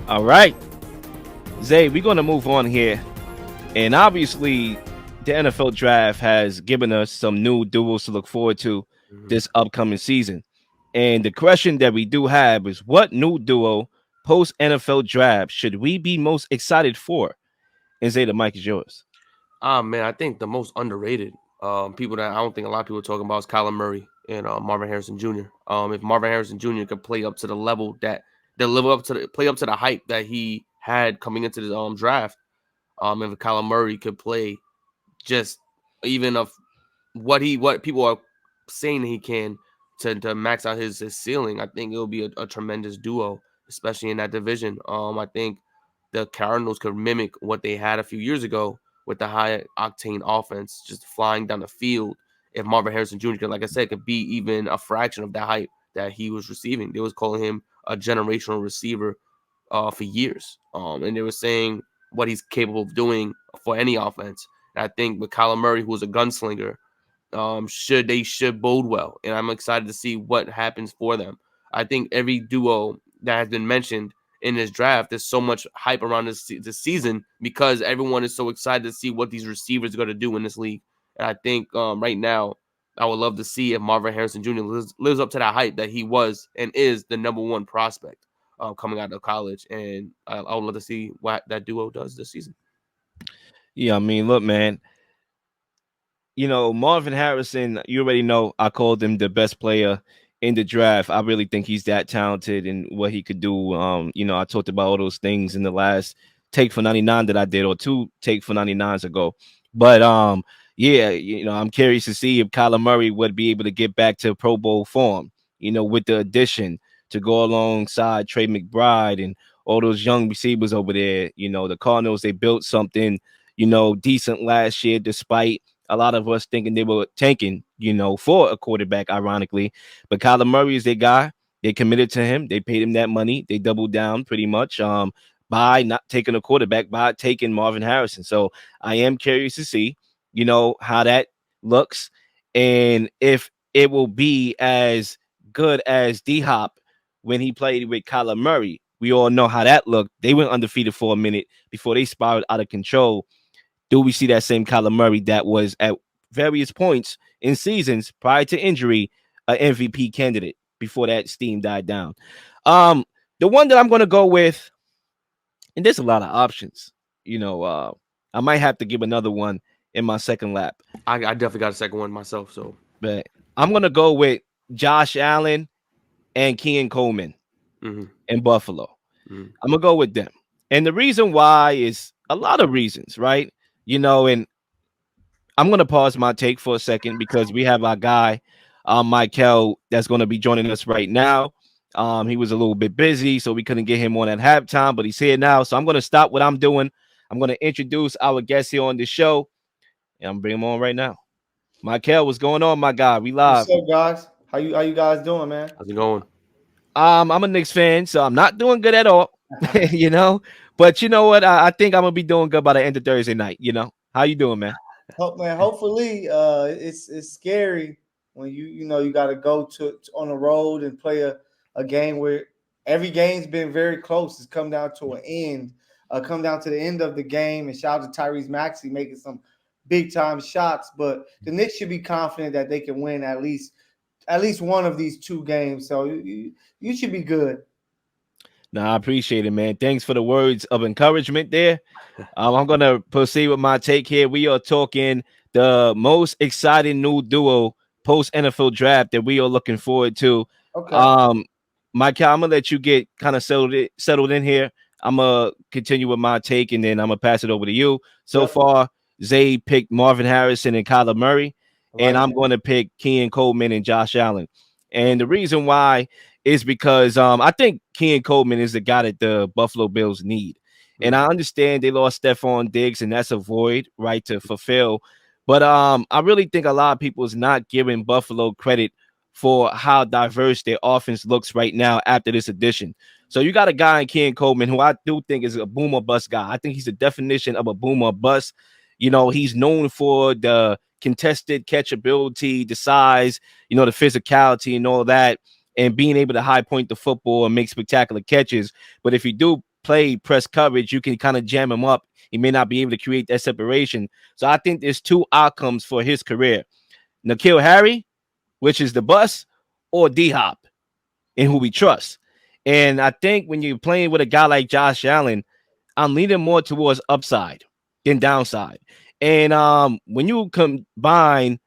All right, Zay, we're going to move on here. And obviously, the NFL draft has given us some new duels to look forward to Mhm. this upcoming season. And the question that we do have is what new duo post NFL draft should we be most excited for? And Zay, the mic is yours. Man, I think the most underrated people that I don't think a lot of people are talking about is Kyler Murray and Marvin Harrison Jr. If Marvin Harrison Jr. could play up to the level that live up to the play up to the hype that he had coming into the draft, if Kyler Murray could play just even of what people are saying he can to max out his ceiling, I think it'll be a tremendous duo, especially in that division. I think the Cardinals could mimic what they had a few years ago with the high octane offense, just flying down the field. If Marvin Harrison Jr. could, like I said, could be even a fraction of that hype that he was receiving, they was calling him a generational receiver for years. And they were saying what he's capable of doing for any offense. And I think with Kyler Murray, who was a gunslinger, should bode well, and I'm excited to see what happens for them. I think every duo that has been mentioned in this draft, there's so much hype around this season because everyone is so excited to see what these receivers are going to do in this league. And I think right now, I would love to see if Marvin Harrison Jr. lives up to that hype that he was and is the number one prospect coming out of college. And I would love to see what that duo does this season. Yeah, I mean, look, man, Marvin Harrison, you already know I called him the best player in the draft. I really think he's that talented and what he could do. I talked about all those things in the last take for 99 that I did, or two take for 99s ago. But yeah, I'm curious to see if Kyler Murray would be able to get back to Pro Bowl form, with the addition to go alongside Trey McBride and all those young receivers over there. The Cardinals, they built something, decent last year, despite a lot of us thinking they were tanking, for a quarterback, ironically. But Kyler Murray is their guy. They committed to him. They paid him that money. They doubled down pretty much by not taking a quarterback, by taking Marvin Harrison. So I am curious to see, how that looks and if it will be as good as D Hop when he played with Kyler Murray. We all know how that looked. They went undefeated for a minute before they spiraled out of control. Do we see that same Kyler Murray that was at various points in seasons prior to injury, an MVP candidate before that steam died down? Um, the one that I'm going to go with, and there's a lot of options. I might have to give another one in my second lap, I definitely got a second one myself. So but I'm going to go with Josh Allen and Kean Coleman mhm, in Buffalo. mhm. I'm going to go with them. And the reason why is a lot of reasons, right? And I'm going to pause my take for a second because we have our guy, Mykel, that's going to be joining us right now. He was a little bit busy, so we couldn't get him on at halftime, but he's here now. So I'm going to stop what I'm doing. I'm going to introduce our guest here on the show, and I'm bringing him on right now. Mykel, what's going on, my guy? We live. What's up, guys? How you guys doing, man? How's it going? I'm a Knicks fan, so I'm not doing good at all, you know. But you know what? I think I'm gonna be doing good by the end of Thursday night. How you doing, man? Man, hopefully, it's scary when you got to go to on the road and play a game where every game's been very close. It's come down to an end, come down to the end of the game. And shout out to Tyrese Maxey making some big time shots. But the Knicks should be confident that they can win at least one of these two games. So you should be good. No, I appreciate it, man. Thanks for the words of encouragement there. I'm gonna proceed with my take here. We are talking the most exciting new duo post NFL draft that we are looking forward to. Okay. Um, Michael, I'm gonna let you get kind of settled in here. I'm gonna continue with my take, and then I'm gonna pass it over to you. So Yep. far, Zay picked Marvin Harrison and Kyler Murray, I and like I'm that. going to pick Kean Coleman and Josh Allen. And the reason why is because I think Kean Coleman is the guy that the Buffalo Bills need. And Mhm. I understand they lost Stephon Diggs, and that's a void, right, to fulfill. But I really think a lot of people is not giving Buffalo credit for how diverse their offense looks right now after this addition. So you got a guy in Kean Coleman who I do think is a boomer bust guy. I think he's the definition of a boomer bust. He's known for the contested catchability, the size, the physicality and all that, and being able to high point the football and make spectacular catches. But if you do play press coverage, you can kind of jam him up. He may not be able to create that separation. So I think there's two outcomes for his career: N'Keal Harry, which is the bus, or D Hop, and who we trust. And I think when you're playing with a guy like Josh Allen, I'm leaning more towards upside than downside. And when you combine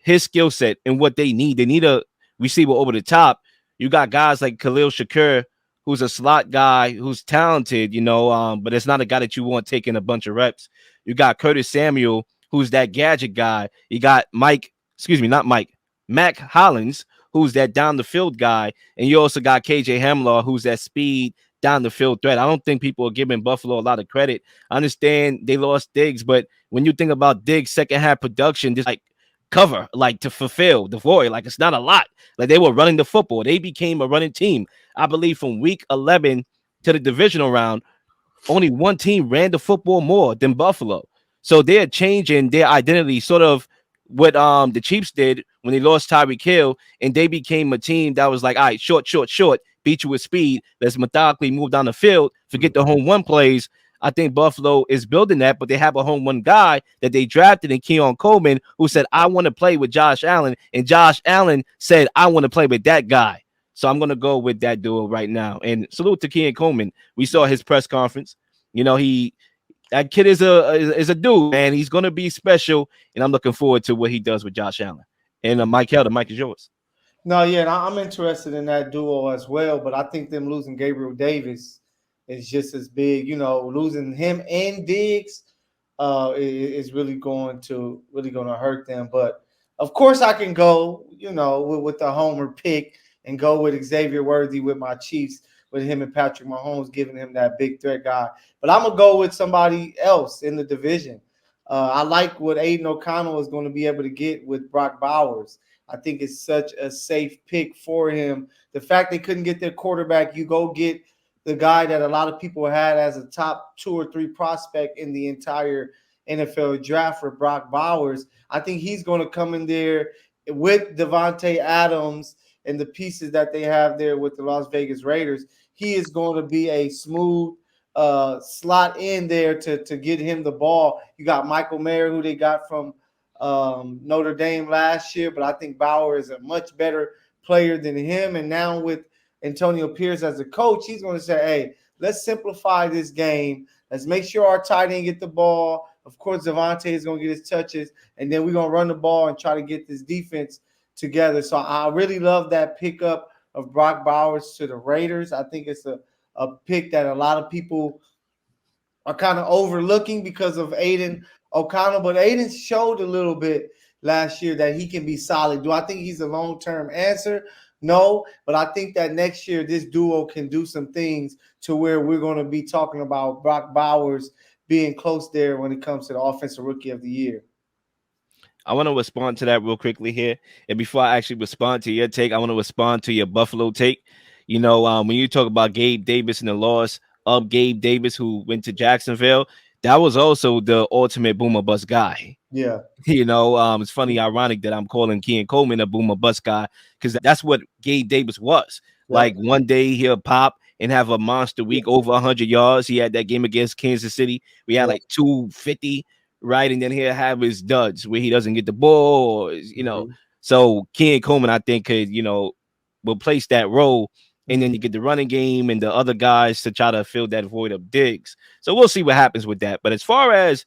his skill set and what they need a receiver over the top. You got guys like Khalil Shakur, who's a slot guy who's talented, but it's not a guy that you want taking a bunch of reps. You got Curtis Samuel, who's that gadget guy. You got not Mike, Mac Hollins, who's that down the field guy. And you also got KJ Hamler, who's that speed down the field threat. I don't think people are giving Buffalo a lot of credit. I understand they lost Diggs, but when you think about Diggs' second half production, just like cover, like to fulfill the void, like it's not a lot. Like they were running the football. They became a running team. I believe from week 11 to the divisional round, only one team ran the football more than Buffalo. So they're changing their identity, sort of what the Chiefs did when they lost Tyreek Hill, and they became a team that was like, all right, short, beat you with speed. Let's methodically move down the field, forget the home run plays. I think Buffalo is building that, but they have a home run guy that they drafted in Keon Coleman, who said, I want to play with Josh Allen. And Josh Allen said, I want to play with that guy. So I'm going to go with that duo right now. And salute to Keon Coleman. We saw his press conference. That kid is a dude, man. He's going to be special. And I'm looking forward to what he does with Josh Allen. And Mykell, the mic is yours. No, yeah, and I'm interested in that duo as well, but I think them losing Gabriel Davis is just as big. Losing him and Diggs is really going to hurt them. But of course, I can go, with the homer pick and go with Xavier Worthy with my Chiefs, with him and Patrick Mahomes giving him that big threat guy. But I'm gonna go with somebody else in the division. I like what Aiden O'Connell is going to be able to get with Brock Bowers. I think it's such a safe pick for him. The fact they couldn't get their quarterback, you go get the guy that a lot of people had as a top 2 or 3 prospect in the entire NFL draft for Brock Bowers. I think he's going to come in there with Devontae Adams and the pieces that they have there with the Las Vegas Raiders. He is going to be a smooth slot in there to get him the ball. You got Michael Mayer, who they got from Notre Dame last year, but I think Bauer is a much better player than him. And now with Antonio Pierce as a coach, he's going to say, hey, let's simplify this game. Let's make sure our tight end get the ball. Of course, Devontae is going to get his touches, and then we're going to run the ball and try to get this defense together. So I really love that pickup of Brock Bowers to the Raiders. I think it's a pick that a lot of people are kind of overlooking because of Aiden O'Connell, but Aiden showed a little bit last year that he can be solid. Do I think he's a long-term answer? No, but I think that next year this duo can do some things to where we're going to be talking about Brock Bowers being close there when it comes to the Offensive Rookie of the Year. I want to respond to that real quickly here. And before I actually respond to your take, I want to respond to your Buffalo take. When you talk about Gabe Davis and the loss of Gabe Davis, who went to Jacksonville, that was also the ultimate boomer bust guy. Yeah. It's funny, ironic that I'm calling Keon Coleman a boomer bust guy because that's what Gabe Davis was. Yeah. Like one day he'll pop and have a monster week, over 100 yards. He had that game against Kansas City. We had like 250, right? And then he'll have his duds where he doesn't get the ball, Mm-hmm. So Keon Coleman, I think, could, replace that role. And then you get the running game and the other guys to try to fill that void of Diggs. So we'll see what happens with that. But as far as,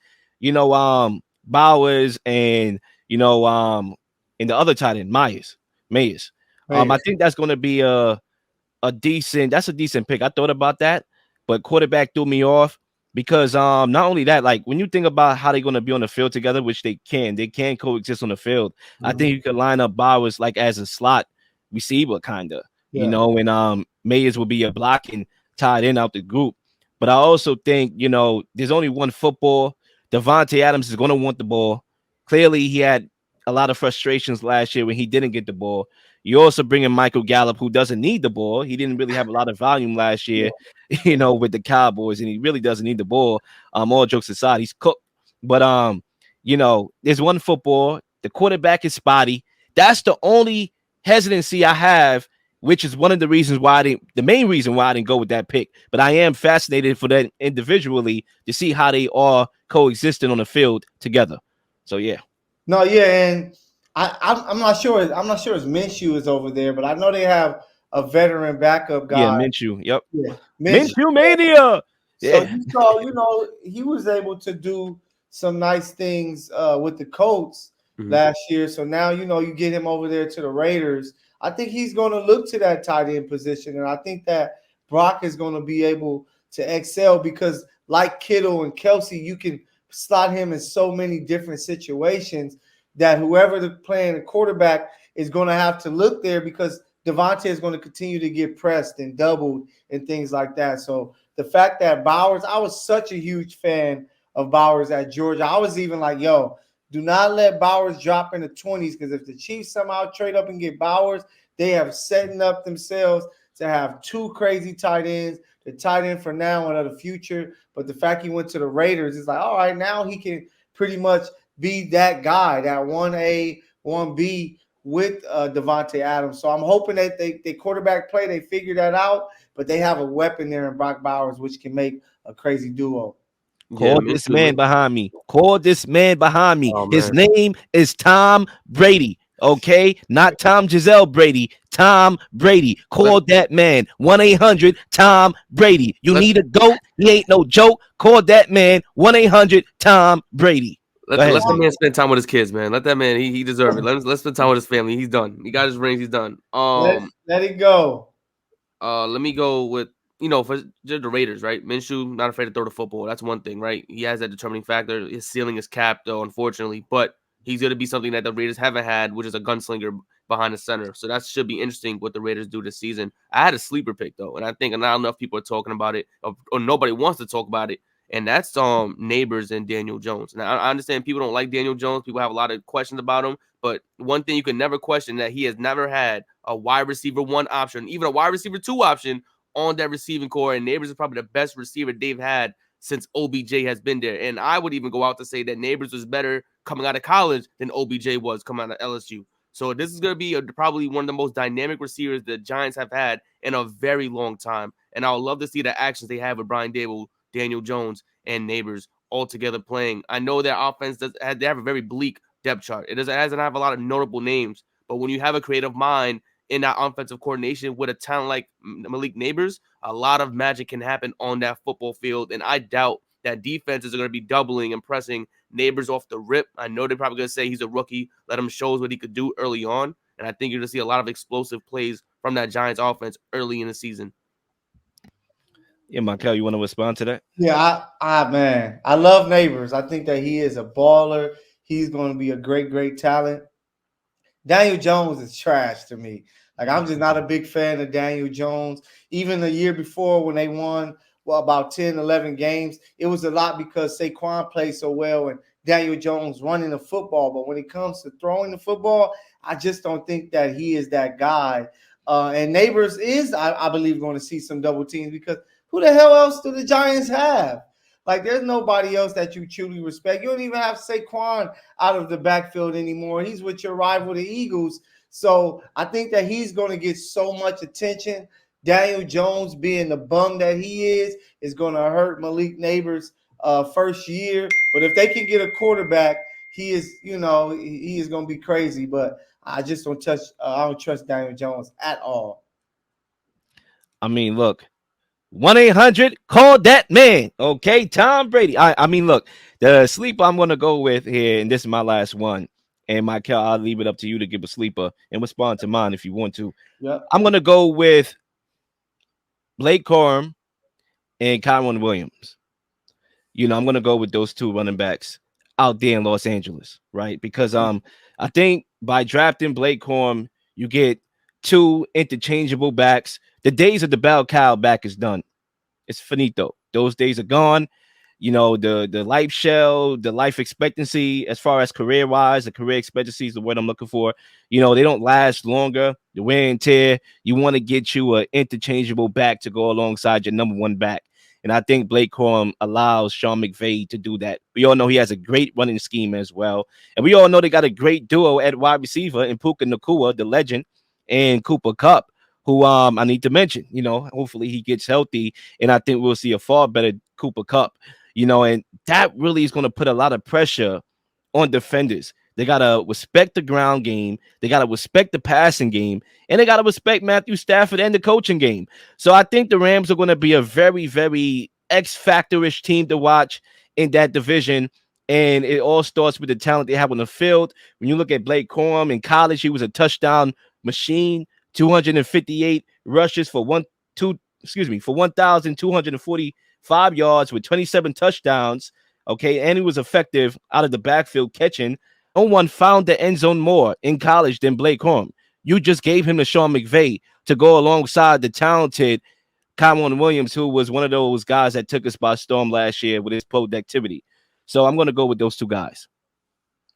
Bowers and, and the other tight end, Mayers. I think that's going to be a decent pick. I thought about that, but quarterback threw me off because not only that, like when you think about how they're going to be on the field together, which they can coexist on the field. Mm-hmm. I think you could line up Bowers like as a slot receiver, kind of. Yeah. And Mayers will be a blocking tight end out the group. But I also think, there's only one football. Devontae Adams is going to want the ball. Clearly, he had a lot of frustrations last year when he didn't get the ball. You also bring in Michael Gallup, who doesn't need the ball. He didn't really have a lot of volume last year, with the Cowboys, and he really doesn't need the ball. All jokes aside, he's cooked. But, there's one football. The quarterback is spotty. That's the only hesitancy I have which is one of the reasons why the main reason why I didn't go with that pick. But I am fascinated for that individually to see how they are coexisting on the field together. So yeah. No, yeah, and I'm not sure. I'm not sure if Minshew is over there, but I know they have a veteran backup Yeah, guy. Minshew. Yep. Yeah, Minshew. Minshew mania. So Yeah. you saw, he was able to do some nice things with the Colts Mhm. last year. So now, you get him over there to the Raiders. I think he's going to look to that tight end position. And I think that Brock is going to be able to excel because, like Kittle and Kelsey, you can slot him in so many different situations that whoever the playing the quarterback is going to have to look there because Devontae is going to continue to get pressed and doubled and things like that. So the fact that Bowers, I was such a huge fan of Bowers at Georgia. I was even like, yo, do not let Bowers drop in the 20s because if the Chiefs somehow trade up and get Bowers, they have setting up themselves to have two crazy tight ends, the tight end for now and of the future. But the fact he went to the Raiders is like, all right, now he can pretty much be that guy, that 1A, 1B with Devontae Adams. So I'm hoping that they quarterback play, they figure that out, but they have a weapon there in Brock Bowers, which can make a crazy duo. Yeah, Call this man behind me. Call this man behind me. Oh, His man. name is Tom Brady. Okay, not Tom Giselle Brady. Tom Brady. Call that man. 1-800 Tom Brady. You need a goat. He ain't no joke. Call that man. 1-800 Tom Brady. Let that man spend time with his kids, man. Let that man. He deserves it. Let's spend time with his family. He's done. He got his rings. He's done. Let it go. Let me go with for the Raiders, right? Minshew not afraid to throw the football. That's one thing, right? He has that determining factor. His ceiling is capped, though, unfortunately, but he's going to be something that the Raiders haven't had, which is a gunslinger behind the center. So that should be interesting what the Raiders do this season. I had a sleeper pick though, and I think not enough people are talking about it, or nobody wants to talk about it. And that's Neighbors and Daniel Jones. Now I understand people don't like Daniel Jones. People have a lot of questions about him. But one thing you can never question that he has never had a wide receiver 1 option, even a wide receiver 2 option on that receiving core. And Neighbors is probably the best receiver they've had since OBJ has been there. And I would even go out to say that Neighbors was better coming out of college than OBJ was coming out of LSU. So this is going to be probably one of the most dynamic receivers the Giants have had in a very long time. And I would love to see the actions they have with Brian Dable, Daniel Jones, and Neighbors all together playing. I know their offense they have a very bleak depth chart. It doesn't have a lot of notable names, but when you have a creative mind in that offensive coordination with a talent like Malik Neighbors, a lot of magic can happen on that football field. And I doubt that defenses are going to be doubling and pressing Neighbors off the rip. I know they're probably going to say he's a rookie, let him show us what he could do early on. And I think you're going to see a lot of explosive plays from that Giants offense early in the season. Yeah, Mykel, you want to respond to that? Yeah, man, I love Neighbors. I think that he is a baller. He's going to be a great, great talent. Daniel Jones is trash to me. Like, I'm just not a big fan of Daniel Jones. Even the year before when they won, about 10, 11 games, it was a lot because Saquon played so well and Daniel Jones running the football. But when it comes to throwing the football, I just don't think that he is that guy. And Neighbors is, I believe, going to see some double teams because who the hell else do the Giants have? Like, there's nobody else that you truly respect. You don't even have Saquon out of the backfield anymore. He's with your rival, the Eagles. So I think that he's going to get so much attention. Daniel Jones, being the bum that he is going to hurt Malik Neighbors' first year. But if they can get a quarterback, he is going to be crazy. But I just don't trust Daniel Jones at all. I mean, look. 1-800 call that man. Okay, Tom Brady. I mean, look, the sleeper I'm gonna go with here, and this is my last one. And Mykel, I'll leave it up to you to give a sleeper and respond to mine if you want to. Yeah, I'm gonna go with Blake Corum and Kyron Williams. I'm gonna go with those 2 running backs out there in Los Angeles, right? Because I think by drafting Blake Corum, you get 2 interchangeable backs. The days of the bell cow back is done. It's finito. Those days are gone. The life shell, the life expectancy, as far as career-wise, the career expectancy is the word I'm looking for. They don't last longer. The wear and tear. You want to get you an interchangeable back to go alongside your number 1 back. And I think Blake Corum allows Sean McVay to do that. We all know he has a great running scheme as well. And we all know they got a great duo at wide receiver in Puka Nacua, the legend, and Cooper Kupp, who I need to mention. Hopefully he gets healthy, and I think we'll see a far better Cooper Cup. And that really is going to put a lot of pressure on defenders. They gotta respect the ground game. They gotta respect the passing game, and they gotta respect Matthew Stafford and the coaching game. So I think the Rams are going to be a very, very X factor-ish team to watch in that division. And it all starts with the talent they have on the field. When you look at Blake Corum in college, he was a touchdown machine, 258 rushes for 1,245 yards with 27 touchdowns. Okay, and he was effective out of the backfield catching. No one found the end zone more in college than Blake Corum. You just gave him to Sean McVay to go alongside the talented Caleb Williams, who was one of those guys that took us by storm last year with his productivity. So I'm going to go with those two guys.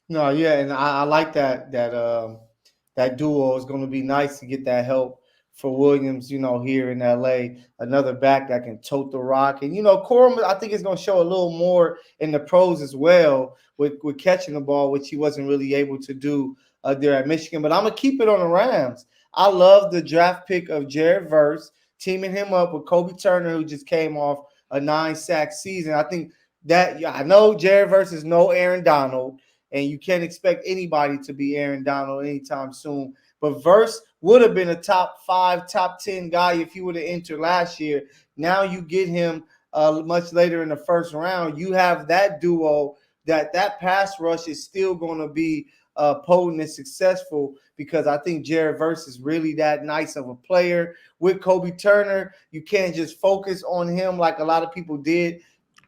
No, yeah, and I like that duo. Is going to be nice to get that help for Williams, here in LA. Another back that can tote the rock. And Corum, I think is going to show a little more in the pros as well with catching the ball, which he wasn't really able to do there at Michigan. But I'm going to keep it on the Rams. I love the draft pick of Jared Verse, teaming him up with Kobe Turner, who just came off a 9-sack season. I think that, I know Jared Verse is no Aaron Donald, and you can't expect anybody to be Aaron Donald anytime soon. But Verse would have been a top 5, top 10 guy if he would have entered last year. Now you get him much later in the first round. You have that duo that pass rush is still going to be potent and successful, because I think Jared Verse is really that nice of a player. With Kobe Turner, you can't just focus on him like a lot of people did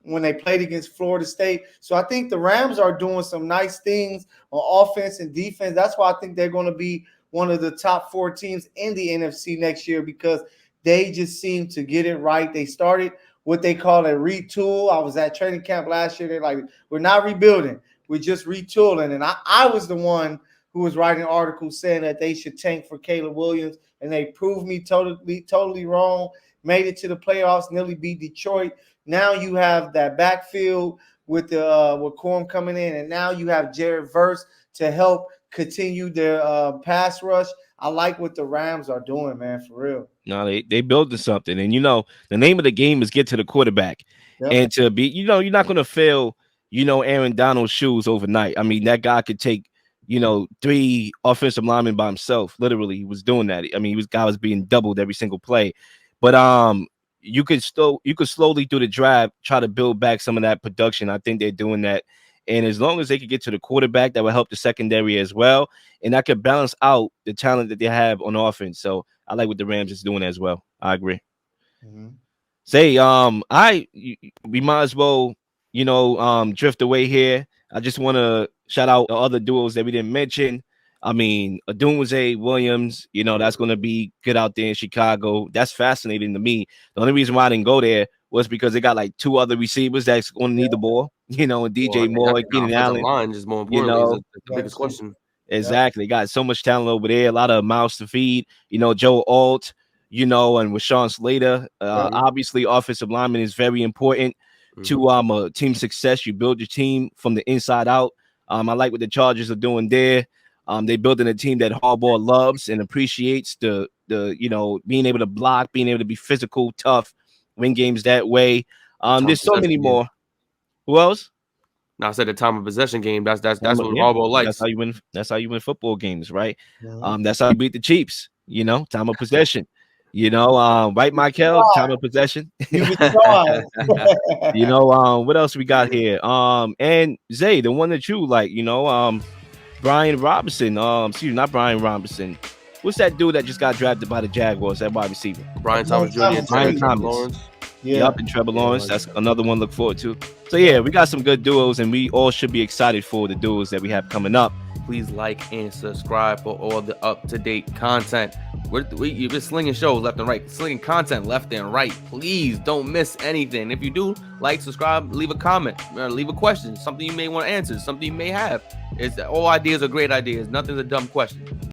when they played against Florida State. So I think the Rams are doing some nice things on offense and defense. That's why I think they're going to be one of the top 4 teams in the NFC next year, because they just seem to get it right. They started what they call a retool. I was at training camp last year. They're like, we're not rebuilding. We're just retooling. And I was the one who was writing articles saying that they should tank for Caleb Williams, and they proved me totally wrong. Made it to the playoffs, nearly beat Detroit. Now you have that backfield with Corum coming in, and now you have Jared Verse to help continue their pass rush. I like what the Rams are doing, man, for real. No, they building something, and the name of the game is get to the quarterback, and to be, you're not going to fill, Aaron Donald's shoes overnight. I mean, that guy could take, 3 offensive linemen by himself. Literally, he was doing that. I mean, guy was being doubled every single play, but you could slowly through the drive try to build back some of that production. I think they're doing that. And as long as they could get to the quarterback, that will help the secondary as well. And that could balance out the talent that they have on offense. So I like what the Rams is doing as well. I agree. Mm-hmm. We might as well, drift away here. I just want to shout out the other duos that we didn't mention. I mean, Odunze, Williams, that's going to be good out there in Chicago. That's fascinating to me. The only reason why I didn't go there was because they got like 2 other receivers that's going to need the ball, and DJ Moore, Keenan Allen. Line, just more importantly, is the biggest question. Exactly. They got so much talent over there, a lot of mouths to feed. Joe Alt, and Rashawn Slater. Obviously, offensive lineman is very important to team success. You build your team from the inside out. I like what the Chargers are doing there. They're building a team that Harbaugh loves and appreciates, the being able to block, being able to be physical, tough, win games that way. There's so many more. Who else? No, I said the time of possession game. That's what Harbaugh likes. That's how you win. That's how you win football games, right? Yeah. That's how you beat the Chiefs. Time of possession. Right, Mykel? Time of possession. You can try. What else we got here? And Zay, the one that you like, Brian Robinson. Not Brian Robinson. What's that dude that just got drafted by the Jaguars? That wide receiver. Brian Thomas Jr. Brian Thomas. Lawrence. Yeah. Yep, and Trevor Lawrence. That's another one to look forward to. So yeah, we got some good duos, and we all should be excited for the duos that we have coming up. Please like and subscribe for all the up-to-date content. You've been slinging shows left and right, slinging content left and right. Please don't miss anything. If you do, like, subscribe, leave a comment, leave a question, something you may want to answer, something you may have. All ideas are great ideas. Nothing's a dumb question.